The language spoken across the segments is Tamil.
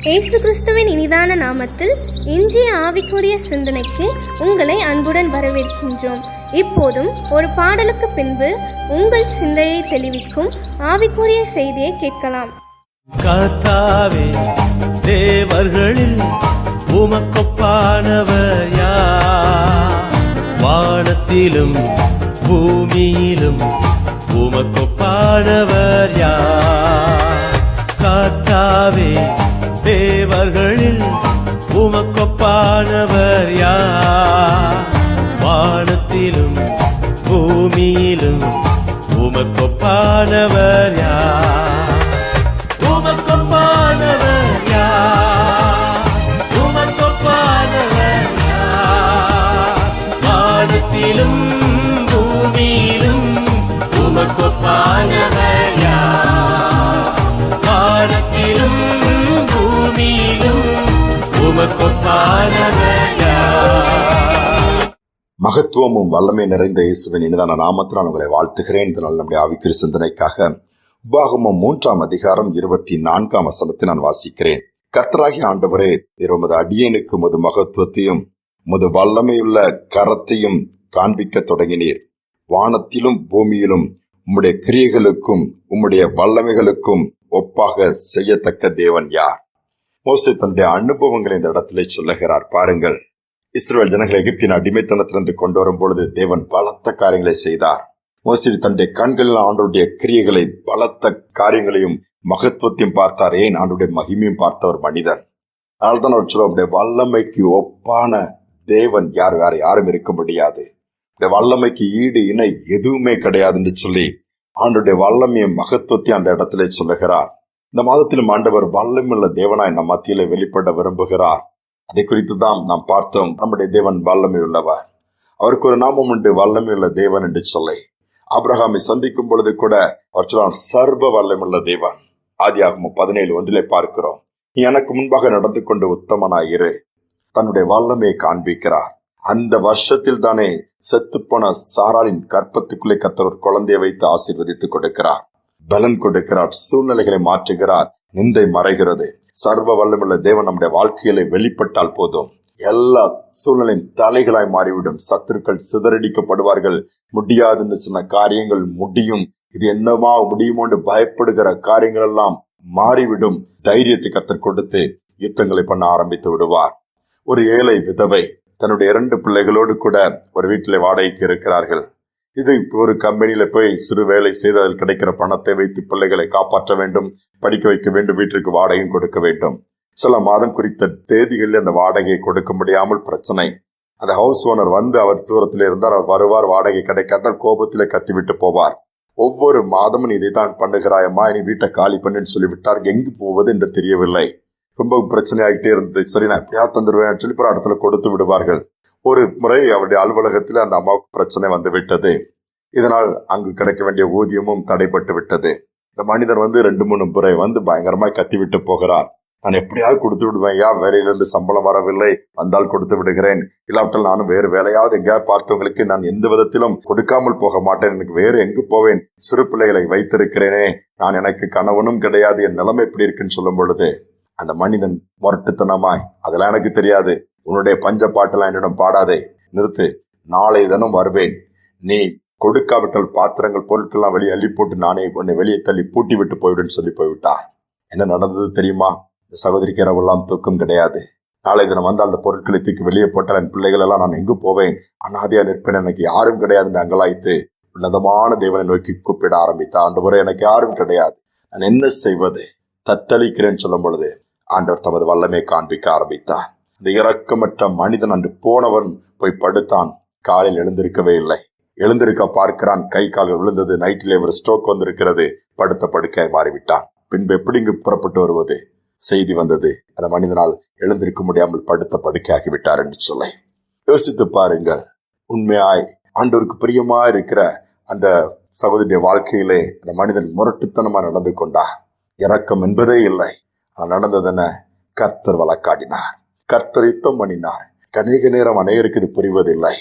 இயேசு கிறிஸ்துவின் இனிதான நாமத்தில் இன்றைய ஆவிக்குரிய சிந்தனைக்கு உங்களை அன்புடன் வரவேற்கின்றோம். இப்போதும் ஒரு பாடலுக்கு பின்பு உங்கள் சிந்தையை தெளிவிக்கும் ஆவிக்குரிய செய்தியை கேட்கலாம். கர்த்தாவே, தேவர்களில் உமக்கொப்பானவர் யார்? வானத்திலும் பூமியிலும் உமக்கொப்பானவர் யார்? கர்த்தாவே, தேவர்களில் உமக்கொப்பானவர் யார்? வானத்திலும் பூமியிலும் உமக்கொப்பானவர் யார்? உமக்கொப்பானவர் யார்? உமக்கொப்பானவர் யார்? வானத்திலும் பூமியிலும் உமக்கொப்பானவர் யார்? வானத்திலும் பூமியிலும் உமக்கொப்பானவர் யார்? மகத்துவமும் வல்லமை நிறைந்த இயேசுவின் இனிதான நாமத்தில் நான் உங்களை வாழ்த்துகிறேன். இதனால் நம்முடைய ஆவிக்குரிய சிந்தனைக்காக உபாகமம் 3ஆம் அதிகாரம் 24ஆம் வசனத்தை நான் வாசிக்கிறேன். கர்த்தராகிய ஆண்டவரே, உமது அடியேனுக்கு உமது மகத்துவத்தையும் உமது வல்லமையுள்ள கரத்தையும் காண்பிக்க தொடங்கினீர். வானத்திலும் பூமியிலும் உம்முடைய கிரியைகளுக்கும் உம்முடைய வல்லமைகளுக்கும் ஒப்பாக செய்யத்தக்க தேவன் யார்? மோசே தன்னுடைய அனுபவங்களை இந்த இடத்திலே சொல்லுகிறார். பாருங்கள், இஸ்ரவேல் ஜனங்களை எகிப்தின் அடிமைத்தனத்திலிருந்து கொண்டு வரும் பொழுது தேவன் பலத்த காரியங்களை செய்தார். மோசே தன்னுடைய கண்களில் ஆண்டவருடைய கிரியைகளை, பலத்த காரியங்களையும் மகத்துவத்தையும் பார்த்தார். ஏன்? ஆண்டவருடைய மகிமையும் பார்த்தவர் மனிதன். அதனால்தான் அவர் சொல்ல, வல்லமைக்கு ஒப்பான தேவன் யாரும் இருக்க முடியாது, வல்லமைக்கு ஈடு இணை எதுவுமே கிடையாது என்று சொல்லி ஆண்டவருடைய வல்லமையும் மகத்துவத்தையும் அந்த இடத்திலே சொல்லுகிறார். இந்த மாதத்திலும் ஆண்டவர் வல்லமையுள்ள தேவனாய் நம் மத்தியிலே வெளிப்பட விரும்புகிறார். அதை குறித்து தான் நாம் பார்த்தோம். நம்முடைய தேவன் வல்லமை உள்ளவர். அவருக்கு ஒரு நாமம் உண்டு, வல்லமையுள்ள தேவன் என்று சொல்லி. ஆபிரகாமை சந்திக்கும் பொழுது கூட அவர் சொல்றார், சர்வ வல்லமையுள்ள தேவன். ஆதியாகமம் 17:1 பார்க்கிறோம், நீ எனக்கு முன்பாக நடந்து கொண்டு உத்தமனாயிரு. தன்னுடைய வல்லமையை காண்பிக்கிறார். அந்த வருஷத்தில் தானே செத்துப்போன சாராளின் கற்பத்துக்குள்ளே கர்த்தர் ஒரு குழந்தையை வைத்து ஆசீர்வதித்து கொடுக்கிறார், பலன் கொடுக்கிறார், சூழ்நிலைகளை மாற்றுகிறார், நிந்தை மறைகிறது. சர்வ வல்லமையுள்ள தேவன் நம்முடைய வாழ்க்கையில வெளிப்பட்டால் போதும், எல்லா சூழ்நிலையும் தலைகளாய் மாறிவிடும். சத்துருக்கள் சிதறடிக்கப்படுவார்கள். முடியாதுன்னு சொன்ன காரியங்கள் முடியும். இது என்னமா முடியுமோ என்று பயப்படுகிற காரியங்கள் எல்லாம் மாறிவிடும். தைரியத்தை கர்த்தர் கொடுத்து யுத்தங்களை பண்ண ஆரம்பித்து விடுவார். ஒரு ஏழை விதவை தன்னுடைய 2 பிள்ளைகளோடு கூட ஒரு வீட்டிலே வாடகைக்கு இருக்கிறார்கள். இது ஒரு கம்பெனியில போய் சிறு வேலை செய்து அதில் கிடைக்கிற பணத்தை வைத்து பிள்ளைகளை காப்பாற்ற வேண்டும், படிக்க வைக்க வேண்டும், வீட்டிற்கு வாடகையும் கொடுக்க வேண்டும். சில மாதம் குறித்த தேதிகளில் அந்த வாடகையை கொடுக்க முடியாமல் பிரச்சனை. அந்த ஹவுஸ் ஓனர் வந்து அவர் தூரத்தில் இருந்தார். அவர் வருவார், வாடகை கிடைக்காட்டால் கோபத்திலே கத்திவிட்டு போவார். ஒவ்வொரு மாதமும் இதைத்தான் பண்ணுகிறாயம்மா, இனி வீட்டை காலி பண்ணுன்னு சொல்லிவிட்டார். எங்கு போவது என்று தெரியவில்லை. ரொம்ப பிரச்சனை ஆகிட்டே இருந்தது. சரி, நான் எப்படியா தந்துடுவேன் சொல்லி ஒரு இடத்துல கொடுத்து விடுவார்கள். ஒரு முறை அவருடைய அலுவலகத்தில் அந்த அம்மாவுக்கு பிரச்சனை வந்து விட்டது. இதனால் அங்கு கிடைக்க வேண்டிய ஊதியமும் தடைப்பட்டு விட்டது. இந்த மனிதர் 2-3 முறை பயங்கரமாய் கத்திவிட்டு போகிறார். நான் எப்படியாவது கொடுத்து விடுவேன், வேலையிலிருந்து சம்பளம் வரவில்லை, வந்தால் கொடுத்து விடுகிறேன், இல்லாவிட்டால் நானும் வேறு வேலையாவது எங்கேயாவது பார்த்தவங்களுக்கு நான் எந்த விதத்திலும் கொடுக்காமல் போக மாட்டேன், எனக்கு வேறு எங்கு போவேன், சிறு பிள்ளைகளை வைத்திருக்கிறேனே, நான் எனக்கு கணவனும் கிடையாது, என் நிலைமை எப்படி இருக்குன்னு சொல்லும் பொழுது அந்த மனிதன் முரட்டுத்தனமாய், அதெல்லாம் எனக்கு தெரியாது, உன்னுடைய பஞ்ச பாட்டெல்லாம் என்னிடம் பாடாதே, நிறுத்து, நாளை தினம் வருவேன், நீ கொடுக்காவிட்டால் பாத்திரங்கள் பொருட்கள்லாம் வெளியே அள்ளி போட்டு நானே உன்னை வெளியே தள்ளி பூட்டி விட்டு போய்விடுன்னு சொல்லி போய்விட்டார். என்ன நடந்தது தெரியுமா? இந்த சகோதரிக்கு இரவெல்லாம் தூக்கம் கிடையாது. நாளை தினம் வந்தால் அந்த பொருட்களை தூக்கி வெளியே போட்டால் என் பிள்ளைகள் எல்லாம் நான் எங்கு போவேன், அனாதையா நிற்பேன், எனக்கு யாரும் கிடையாதுன்னு அங்கலாய்த்து உன்னதமான தேவனை நோக்கி கூப்பிட ஆரம்பித்தார். ஆண்டவரே, எனக்கு யாரும் கிடையாது, நான் என்ன செய்வது, தத்தளிக்கிறேன்னு சொல்லும் பொழுது ஆண்டவர் தமது வல்லமை காண்பிக்க ஆரம்பித்தார். இந்த இரக்கமற்ற மனிதன் அன்று போனவன் போய் படுத்தான். காலையில் எழுந்திருக்கவே இல்லை. எழுந்திருக்க பார்க்கிறான், கை கால்கள் விழுந்தது. நைட்டிலே ஒரு ஸ்ட்ரோக் வந்திருக்கிறது. படுத்த படுக்கையாய் மாறிவிட்டான். பின்பு எப்படி இங்கு புறப்பட்டு வருவது? செய்தி வந்தது, அந்த மனிதனால் எழுந்திருக்க முடியாமல் படுத்த படுக்கையாகிவிட்டார் என்று சொல்ல யோசித்து பாருங்கள். உண்மையாய் ஆண்டவருக்கு பிரியமா இருக்கிற அந்த சகோதரிய வாழ்க்கையிலே அந்த மனிதன் முரட்டுத்தனமா நடந்து கொண்டார். இரக்கம் என்பதே இல்லை. நடந்தது என்ன? கர்த்தர் வழக்காடினார், கர்த்தர் யுத்தம் பண்ணினார். அநேக நேரம் அநேகருக்கு இது புரிவதில்லை.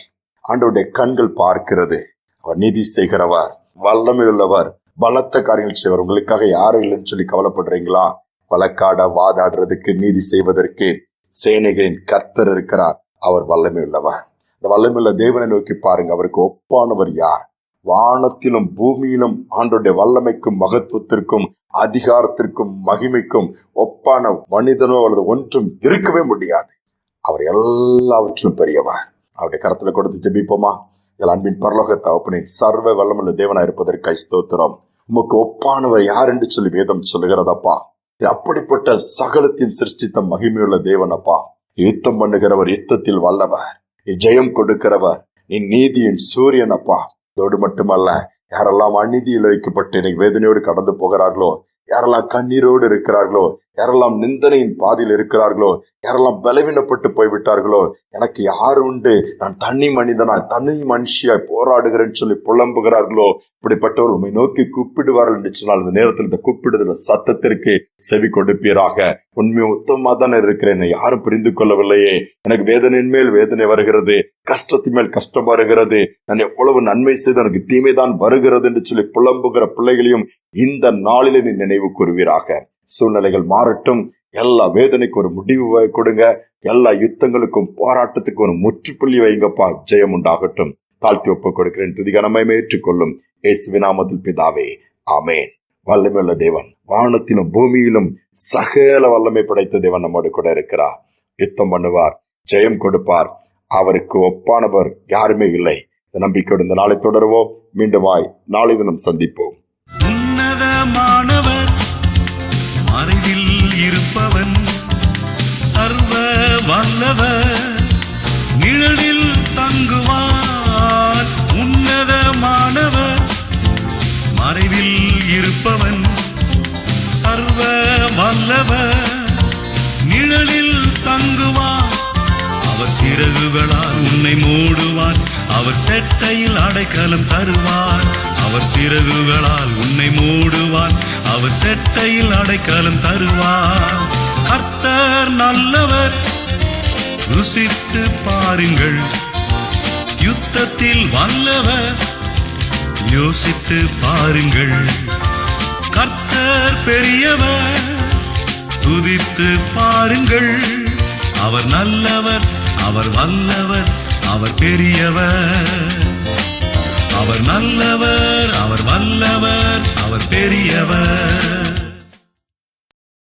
ஆண்டவருடைய கண்கள் பார்க்கிறது. அவர் நீதி செய்கிறவர், வல்லமை உள்ளவர், பலத்த காரியங்கள் செய்வார். உங்களுக்காக யாரும் இல்லைன்னு சொல்லி கவலைப்படுறீங்களா? வழக்காட வாதாடுறதுக்கு, நீதி செய்வதற்கு சேனைகளின் கர்த்தர் இருக்கிறார். அவர் வல்லமை உள்ளவர். இந்த வல்லமையுள்ள தேவனை நோக்கி பாருங்க. அவருக்கு ஒப்பானவர் யார்? வானத்திலும் பூமியிலும் ஆண்டோடைய வல்லமைக்கும் மகத்துவத்திற்கும் அதிகாரத்திற்கும் மகிமைக்கும் ஒப்பான மனிதனோ அல்லது ஒன்றும் இருக்கவே முடியாது. அவர் எல்லாவற்றிலும் பெரியவர். அவருடைய கரத்துல கொடுத்து ஜெபிப்போமா? அன்பின் பரலோக தகப்பனே, சர்வ வல்லமுள்ள தேவனா இருப்பதற்காய் ஸ்தோத்திரம். உமக்கு ஒப்பானவர் யார் என்று சொல்லி வேதம் சொல்லுகிறதப்பா. அப்படிப்பட்ட சகலத்தையும் சிருஷ்டித்த மகிமையுள்ள தேவனப்பா. யுத்தம் பண்ணுகிறவர், யுத்தத்தில் வல்லவர், ஜெயம் கொடுக்கிறவர், நீ நீதியின் சூரியனப்பா. அதோடு மட்டுமல்ல, யாரெல்லாம் அநீதியில் வைக்கப்பட்டு இன்னைக்கு வேதனையோடு கடந்து போகிறார்களோ, யாரெல்லாம் கண்ணீரோடு இருக்கிறார்களோ, யாரெல்லாம் நிந்தனையின் பாதையில் இருக்கிறார்களோ, யாரெல்லாம் பலவீனப்பட்டு போய்விட்டார்களோ, எனக்கு யார் உண்டு, நான் தனி மனிதனாய் தனி மனுஷியாய் போராடுகிறேன்னு சொல்லி புலம்புகிறார்களோ, இப்படிப்பட்டவர் உண்மை நோக்கி கூப்பிடுவார்கள் என்று சொன்னால் இந்த நேரத்தில் இந்த கூப்பிடுதல சத்தத்திற்கு செவி கொடுப்பீராக. உண்மை உத்தமா தானே இருக்கிறேன், யாரும் புரிந்து கொள்ளவில்லையே, எனக்கு வேதனையின் மேல் வேதனை வருகிறது, கஷ்டத்தின் மேல் கஷ்டம் வருகிறது, நான் எவ்வளவு நன்மை செய்து எனக்கு தீமைதான் வருகிறது என்று சொல்லி புலம்புகிற பிள்ளைகளையும் இந்த நாளிலே நீ நினைவு கூறுவீராக. சூழ்நிலைகள் மாறட்டும். எல்லா வேதனைக்கு ஒரு முடிவு கொடுங்க. எல்லா யுத்தங்களுக்கும் போராட்டத்துக்கு ஒரு முற்றுப்புள்ளி வைங்கப்பா. ஜெயம் உண்டாகட்டும். தாழ்த்தி ஒப்புக் கொடுக்கிறேன். துதிகனமை ஏற்றுக்கொள்ளும் இயேசுவின் நாமத்தில் பிதாவே, ஆமேன். வல்லமையுள்ள தேவன், வானத்திலும் பூமியிலும் சகல வல்லமை படைத்த தேவன் நம்மோடு கூட இருக்கிறார். யுத்தம் பண்ணுவார், ஜெயம் கொடுப்பார். அவருக்கு ஒப்பானவர் யாருமே இல்லை. இந்த நம்பிக்கையோடு இந்த நாளை தொடருவோம். மீண்டுமாய் நாளை தினம் சந்திப்போம். உன்னதமானவர், மறைவில் இருப்பவன், சர்வ வல்லவர், நிழலில் தங்குவார். உன்னதமானவர், மறைவில் இருப்பவன், சர்வ வல்லவர், நிழலில் தங்குவார். அவர் சிறகுகளால் உன்னை மூடுவார், அவர் செட்டையில் அடைக்கலம் தருவார். அவர் சிறகுகளால் உன்னை மூடுவார், அவர் செட்டையில் அடைக்கலம் தருவார். கர்த்தர் நல்லவர், ருசித்து பாருங்கள். யுத்தத்தில் வல்லவர், யோசித்து பாருங்கள். கர்த்தர் பெரியவர், துதித்து பாருங்கள். அவர் நல்லவர், அவர் வல்லவர், அவர் பெரியவர். அவர் நல்லவர், அவர் வல்லவர், அவர் பெரியவர்.